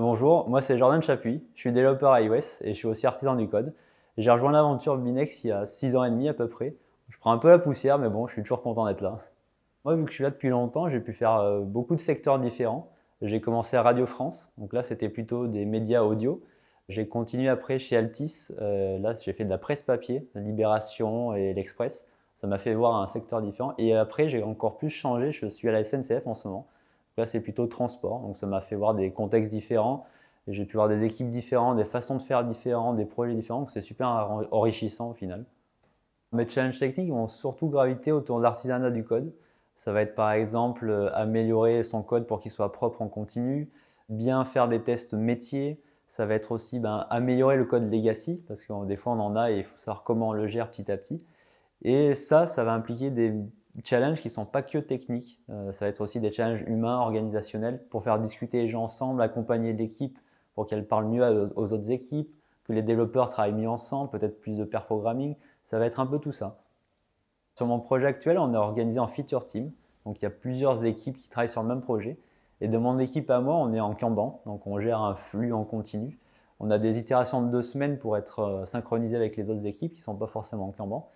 Bonjour, moi c'est Jordan Chapuis, je suis développeur iOS et je suis aussi artisan du code. J'ai rejoint l'aventure Binex il y a 6 ans et demi à peu près. Je prends un peu la poussière mais bon, je suis toujours content d'être là. Moi vu que je suis là depuis longtemps, j'ai pu faire beaucoup de secteurs différents. J'ai commencé à Radio France, donc là c'était plutôt des médias audio. J'ai continué après chez Altis, là j'ai fait de la presse papier, Libération et l'Express. Ça m'a fait voir un secteur différent. Et après j'ai encore plus changé, je suis à la SNCF en ce moment. Là, c'est plutôt transport, donc ça m'a fait voir des contextes différents. Et j'ai pu voir des équipes différentes, des façons de faire différentes, des projets différents, donc c'est super enrichissant au final. Mes challenges techniques vont surtout graviter autour de l'artisanat du code. Ça va être par exemple améliorer son code pour qu'il soit propre en continu, bien faire des tests métiers. Ça va être aussi améliorer le code legacy, parce que des fois on en a et il faut savoir comment on le gère petit à petit. Et ça va impliquer des challenges qui ne sont pas que techniques. Ça va être aussi des challenges humains, organisationnels, pour faire discuter les gens ensemble, accompagner l'équipe pour qu'elle parle mieux aux autres équipes, que les développeurs travaillent mieux ensemble, peut-être plus de pair programming. Ça va être un peu tout ça. Sur mon projet actuel, on est organisé en feature team. Donc il y a plusieurs équipes qui travaillent sur le même projet. Et de mon équipe à moi, on est en Kanban, donc on gère un flux en continu. On a des itérations de 2 semaines pour être synchronisé avec les autres équipes qui ne sont pas forcément en Kanban.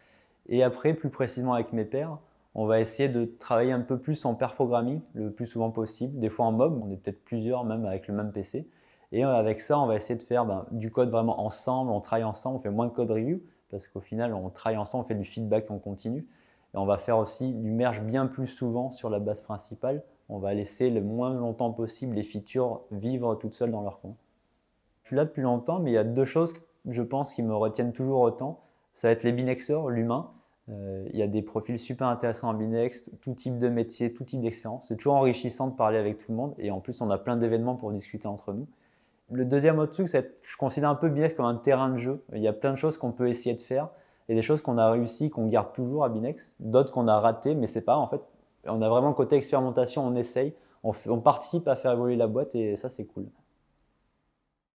Et après, plus précisément avec mes pairs, on va essayer de travailler un peu plus en pair programming le plus souvent possible, des fois en mob, on est peut-être plusieurs même avec le même PC. Et avec ça, on va essayer de faire du code vraiment ensemble, on travaille ensemble, on fait moins de code review, parce qu'au final, on travaille ensemble, on fait du feedback en continu. Et on va faire aussi du merge bien plus souvent sur la base principale. On va laisser le moins longtemps possible les features vivre toutes seules dans leur coin. Je suis là depuis longtemps, mais il y a 2 choses, je pense, qui me retiennent toujours autant. Ça va être les binexers, l'humain. Il y a des profils super intéressants en binex, tout type de métier, tout type d'expérience. C'est toujours enrichissant de parler avec tout le monde et en plus, on a plein d'événements pour discuter entre nous. Le deuxième autre truc, c'est que je considère un peu Binex comme un terrain de jeu. Il y a plein de choses qu'on peut essayer de faire. Il y a des choses qu'on a réussi, qu'on garde toujours à Binex, d'autres qu'on a raté, mais c'est pas en fait. On a vraiment le côté expérimentation, on essaye, on participe à faire évoluer la boîte et ça, c'est cool.